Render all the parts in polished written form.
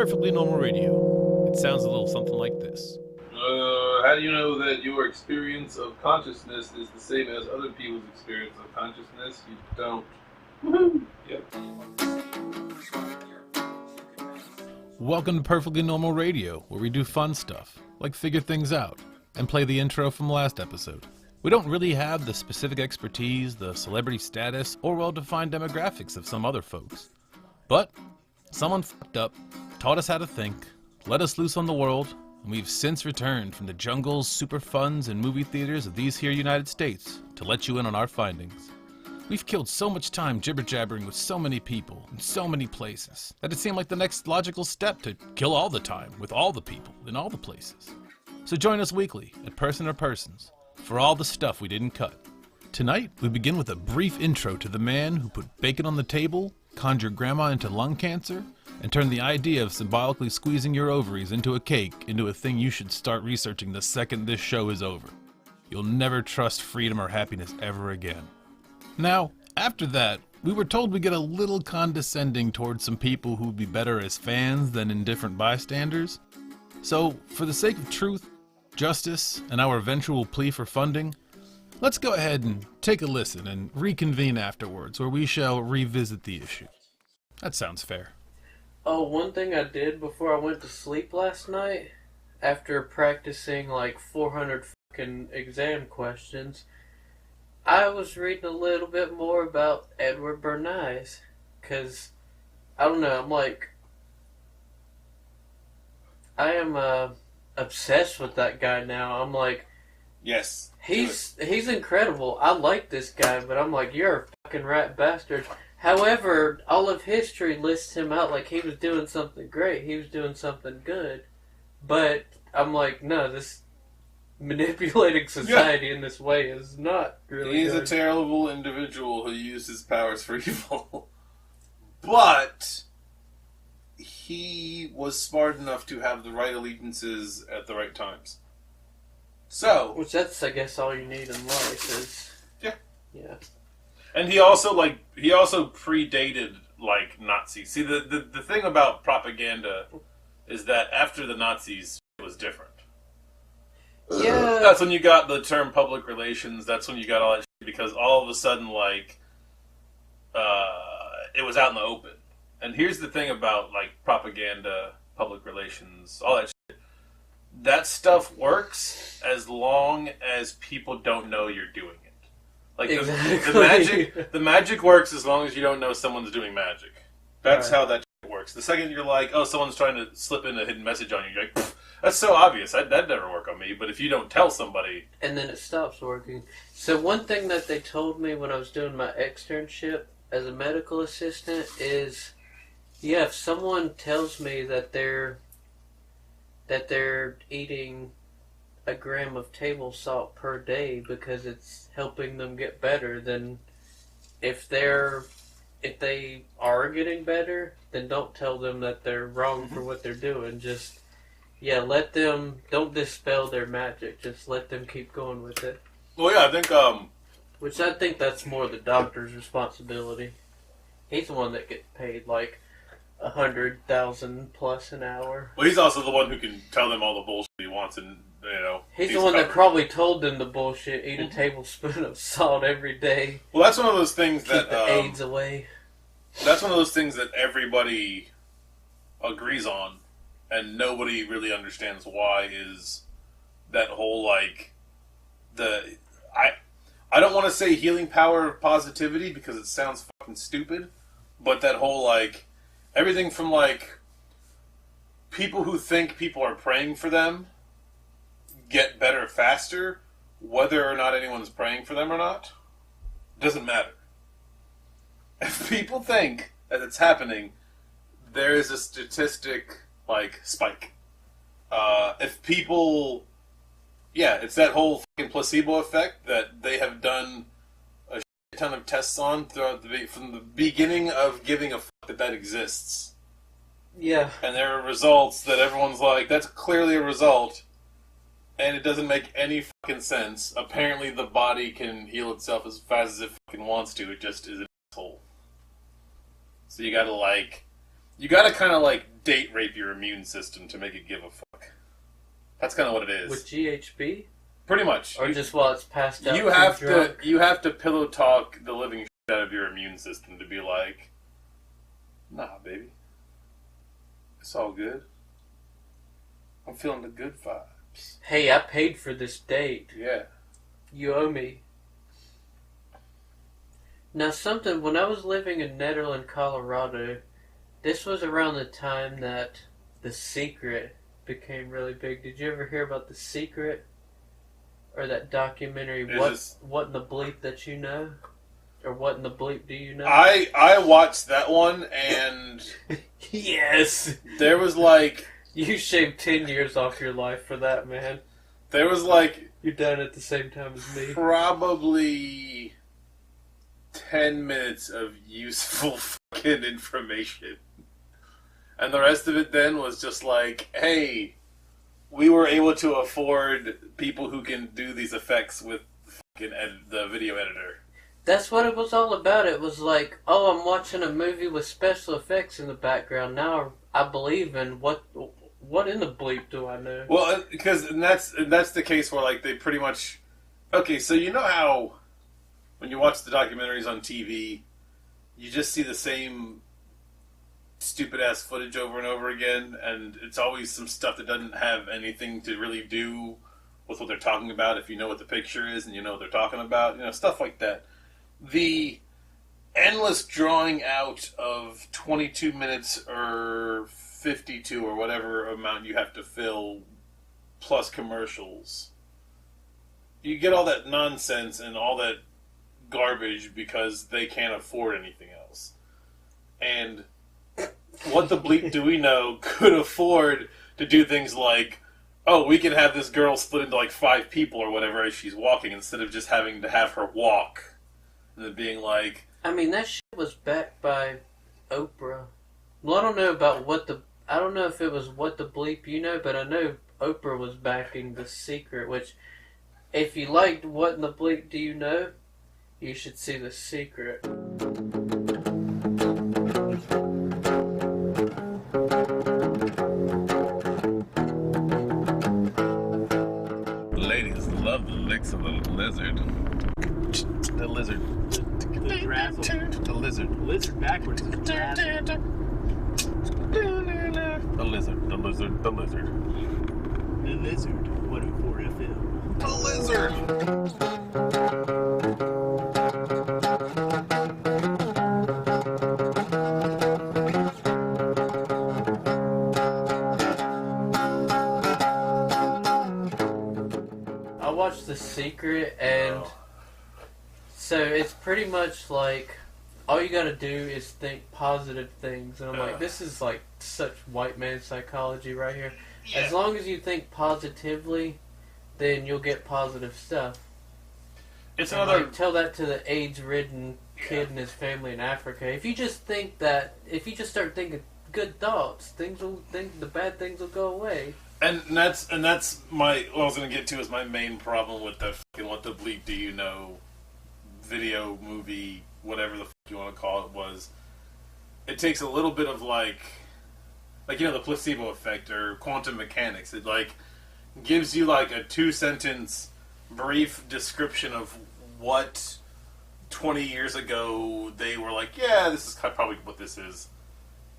Perfectly Normal Radio. It sounds a little something like this. How do you know that your experience of consciousness is the same as other people's experience of consciousness? You don't. Woohoo! Yep. Welcome to Perfectly Normal Radio, where we do fun stuff, like figure things out, and play the intro from last episode. We don't really have the specific expertise, the celebrity status, or well-defined demographics of some other folks. But someone fucked up, taught us how to think, let us loose on the world, and we've since returned from the jungles, super funds, and movie theaters of these here United States to let you in on our findings. We've killed so much time jibber-jabbering with so many people in so many places that it seemed like the next logical step to kill all the time with all the people in all the places. So join us weekly at Person or Persons for all the stuff we didn't cut. Tonight, we begin with a brief intro to the man who put bacon on the table, conjured grandma into lung cancer, and turned the idea of symbolically squeezing your ovaries into a cake into a thing you should start researching the second this show is over. You'll never trust freedom or happiness ever again. Now, after that, we were told we'd get a little condescending towards some people who'd be better as fans than indifferent bystanders. So, for the sake of truth, justice, and our eventual plea for funding, let's go ahead and take a listen and reconvene afterwards, where we shall revisit the issue. That sounds fair. Oh, one thing I did before I went to sleep last night, after practicing like 400 fucking exam questions, I was reading a little bit more about Edward Bernays, because, I don't know, I am obsessed with that guy now. I'm like, Yes. he's incredible. I like this guy, but I'm like, you're a fucking rat bastard. However, all of history lists him out like he was doing something great. He was doing something good. But I'm like, no, this manipulating society in this way is not really He's good. a terrible individual who used his powers for evil. But he was smart enough to have the right allegiances at the right times. So, Which that's, I guess, all you need in life is... Yeah. Yeah. and he also predated Nazis. See, the thing about propaganda is that after the Nazis, it was different. Yeah. That's when you got the term public relations. That's when you got all that shit, because all of a sudden, it was out in the open. And here's the thing about, propaganda, public relations, all that shit. That stuff works as long as people don't know you're doing it. Exactly. The magic works as long as you don't know someone's doing magic. That's Right. how that shit works. The second you're like, oh, someone's trying to slip in a hidden message on you, you're like, pfft, that's so obvious. That'd never work on me. But if you don't tell somebody... And then it stops working. So one thing that they told me when I was doing my externship as a medical assistant is, yeah, if someone tells me that they're eating a gram of table salt per day because it's helping them get better, then if they are getting better, then don't tell them that they're wrong for what they're doing. Just, yeah, don't dispel their magic. Just let them keep going with it. Well, yeah, I think, Which I think that's more the doctor's responsibility. He's the one that gets paid like 100,000 plus an hour. Well, he's also the one who can tell them all the bullshit he wants, and He's the one that probably told them the bullshit. Eat a tablespoon of salt every day. Well, that's one of those things Keep the AIDS away. That's one of those things that everybody agrees on, and nobody really understands why. Is that whole I don't want to say healing power of positivity because it sounds fucking stupid, but that whole everything from people who think people are praying for them get better faster, whether or not anyone's praying for them or not, doesn't matter. If people think that it's happening, there is a statistic spike. If people, it's that whole fucking placebo effect that they have done a shit ton of tests on from the beginning of giving a fuck that exists. Yeah. And there are results that everyone's like, that's clearly a result, and it doesn't make any fucking sense. Apparently the body can heal itself as fast as it fucking wants to, it just is an asshole. So you gotta kind of date rape your immune system to make it give a fuck. That's kind of what it is. With GHB? Pretty much. Or just while it's passed out. You have to pillow talk the living shit out of your immune system to be like, nah, baby. It's all good. I'm feeling the good vibes. Hey, I paid for this date. Yeah. You owe me. Now when I was living in Nederland, Colorado, this was around the time that The Secret became really big. Did you ever hear about The Secret? Or that documentary, What in the Bleep That You Know? Or What in the Bleep Do You Know? I watched that one, and... Yes! There was like... You shaved 10 years off your life for that, man. There was like... You're done at the same time as me. Probably 10 minutes of useful fucking information. And the rest of it then was just like, hey, we were able to afford people who can do these effects with fucking the video editor. That's what it was all about. It was like, oh, I'm watching a movie with special effects in the background. Now I believe in what in the bleep do I know? Well, because that's the case where like they pretty much... Okay, so you know how when you watch the documentaries on TV, you just see the same stupid-ass footage over and over again, and it's always some stuff that doesn't have anything to really do with what they're talking about if you know what the picture is and you know what they're talking about, you know, stuff like that. The endless drawing out of 22 minutes or 52 or whatever amount you have to fill plus commercials. You get all that nonsense and all that garbage because they can't afford anything else. And what the bleep do we know could afford to do things like, oh, we can have this girl split into like 5 people or whatever as she's walking instead of just having to have her walk. And then being like... I mean, that shit was backed by Oprah. Well, I don't know if it was What the Bleep You Know, but I know Oprah was backing The Secret, which, if you liked What in the Bleep Do You Know, you should see The Secret. Ladies love the licks of the lizard. The lizard. The razzle. The lizard. Lizard backwards is razzle. The lizard. The lizard. The lizard. The lizard. 104 FM. The lizard. I watched The Secret, and so it's pretty much like all you gotta do is think positive things, and I'm like, this is like such white man psychology right here. Yeah. As long as you think positively, then you'll get positive stuff. It's And another... like, tell that to the AIDS-ridden kid and his family in Africa. If you just start thinking good thoughts, the bad things will go away. And that's my... What I was going to get to is my main problem with the fucking What the Bleep Do You Know video, movie, whatever the fuck you want to call it was. It takes a little bit of like you know, the placebo effect or quantum mechanics. It like gives you like a 2-sentence brief description of what 20 years ago they were like, yeah, this is probably what this is.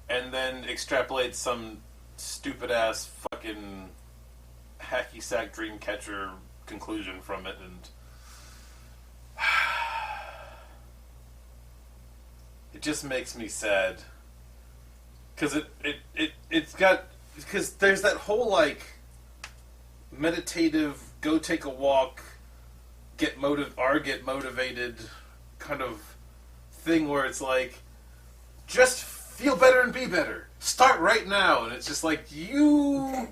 And then extrapolates some stupid-ass fucking hacky-sack dreamcatcher conclusion from it, and it just makes me sad. Because it's got... Because there's that whole, like, meditative, go take a walk, get motivated kind of thing where it's like, just feel better and be better. Start right now. And it's just like, you...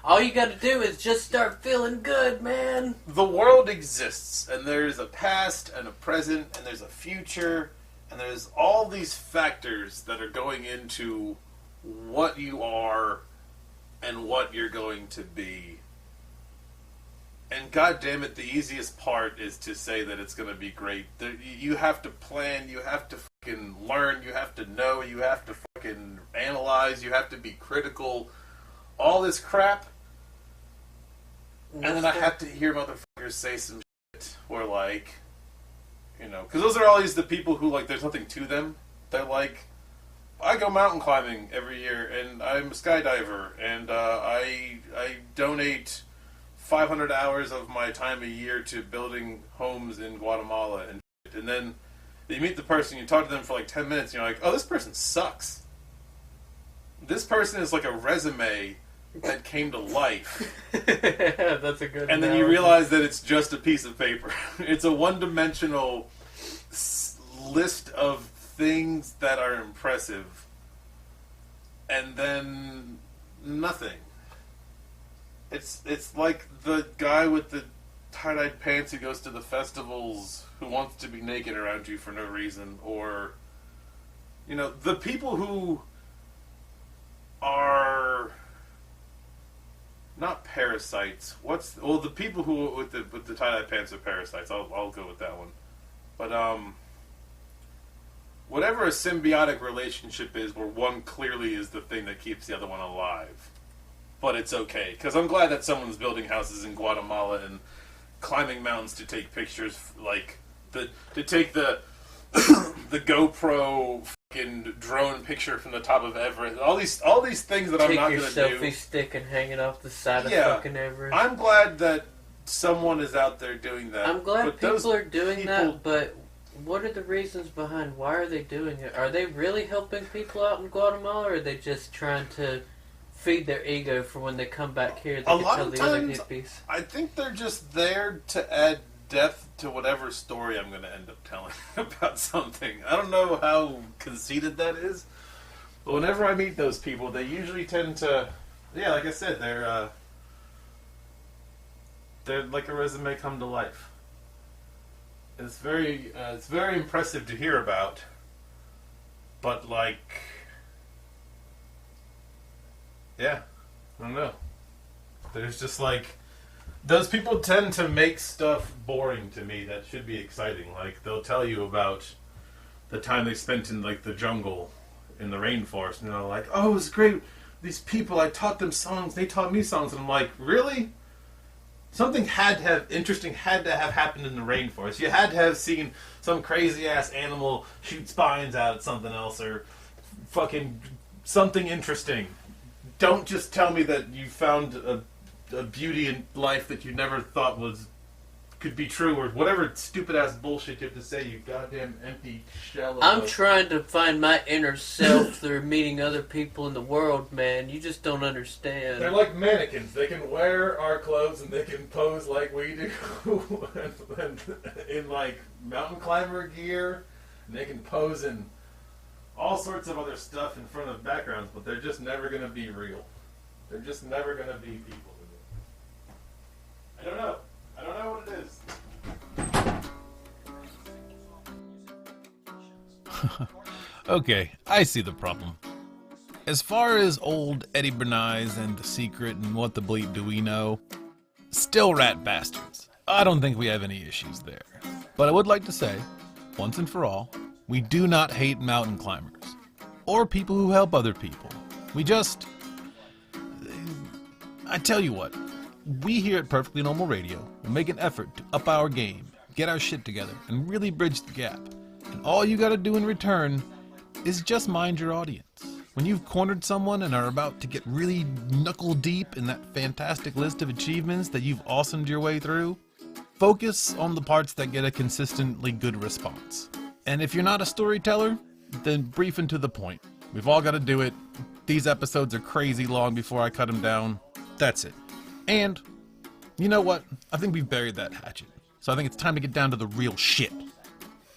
All you gotta do is just start feeling good, man. The world exists, and there's a past and a present, and there's a future, and there's all these factors that are going into what you are and what you're going to be. And God damn it, the easiest part is to say that it's going to be great. You have to plan, you have to fucking learn, you have to know, you have to fucking analyze, you have to be critical, all this crap. And then I have to hear motherfuckers say some shit where, like, you know, because those are always the people who, like, there's nothing to them. They're like, I go mountain climbing every year, and I'm a skydiver, and I donate 500 hours of my time a year to building homes in Guatemala, and shit. And then you meet the person, you talk to them for like 10 minutes, and you're like, oh, this person sucks. This person is like a resume that came to life. That's a good And then you realize that it's just a piece of paper. It's a one-dimensional list of things that are impressive. And then nothing. It's like the guy with the tie-dyed pants who goes to the festivals who wants to be naked around you for no reason. Or, you know, the people who are... not parasites. The people who with the tie-dye pants are parasites. I'll go with that one. But whatever a symbiotic relationship is, where one clearly is the thing that keeps the other one alive. But it's okay, because I'm glad that someone's building houses in Guatemala and climbing mountains to take pictures, like to take the GoPro fucking drone picture from the top of Everest. All these things that I'm not going to do. Take your selfie stick and hang it off the side of fucking Everest. I'm glad that someone is out there doing that. I'm glad people are doing that, but what are the reasons behind why are they doing it? Are they really helping people out in Guatemala, or are they just trying to feed their ego for when they come back here they can tell the other hippies? I think they're just there to add depth to whatever story I'm going to end up telling about something. I don't know how conceited that is, but whenever I meet those people, they usually tend to, like I said, they're like a resume come to life. It's very impressive to hear about, but like, I don't know. There's just like, those people tend to make stuff boring to me that should be exciting. Like, they'll tell you about the time they spent in, like, the jungle, in the rainforest, and they're like, oh, it was great. These people, I taught them songs, they taught me songs. And I'm like, really? Something interesting had to have happened in the rainforest. You had to have seen some crazy-ass animal shoot spines out at something else, or fucking something interesting. Don't just tell me that you found a beauty in life that you never thought could be true, or whatever stupid ass bullshit you have to say, you goddamn empty shell of I'm trying to find my inner self through meeting other people in the world, man. You just don't understand. They're like mannequins. They can wear our clothes and they can pose like we do and in like mountain climber gear, and they can pose in all sorts of other stuff in front of backgrounds, but they're just never going to be real. They're just never going to be people. I don't know. I don't know what it is. Okay, I see the problem. As far as old Eddie Bernays and The Secret and What the Bleep Do We Know, still rat bastards. I don't think we have any issues there. But I would like to say, once and for all, we do not hate mountain climbers. Or people who help other people. We just... I tell you what. We here at Perfectly Normal Radio will make an effort to up our game, get our shit together, and really bridge the gap. And all you gotta do in return is just mind your audience. When you've cornered someone and are about to get really knuckle deep in that fantastic list of achievements that you've awesomed your way through, focus on the parts that get a consistently good response. And if you're not a storyteller, then brief and to the point. We've all gotta do it. These episodes are crazy long before I cut them down. That's it. And, you know what? I think we've buried that hatchet. So I think it's time to get down to the real shit.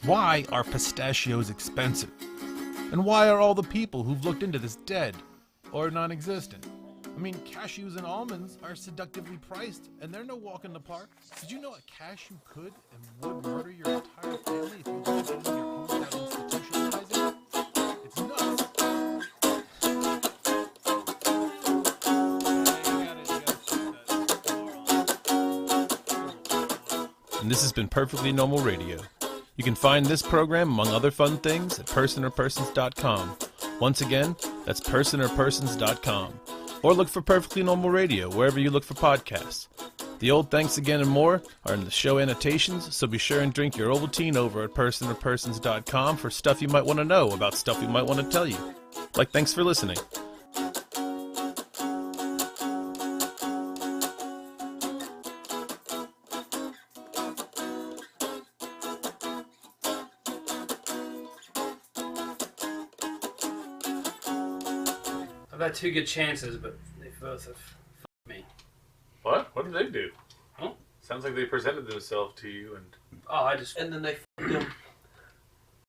Why are pistachios expensive? And why are all the people who've looked into this dead or non-existent? I mean, cashews and almonds are seductively priced, and they're no walk in the park. Did you know a cashew could and would murder your entire family if you left it in your home without institutionalizing it? It's nuts. And this has been Perfectly Normal Radio. You can find this program, among other fun things, at personorpersons.com. Once again, that's personorpersons.com. Or look for Perfectly Normal Radio wherever you look for podcasts. The old thanks again and more are in the show annotations, so be sure and drink your Ovaltine over at personorpersons.com for stuff you might want to know about stuff we might want to tell you. Like, thanks for listening. I've had two good chances, but they both have f***ed me. What? What did they do? Huh? Sounds like they presented themselves to you and... Oh, I just... And then they f***ed him.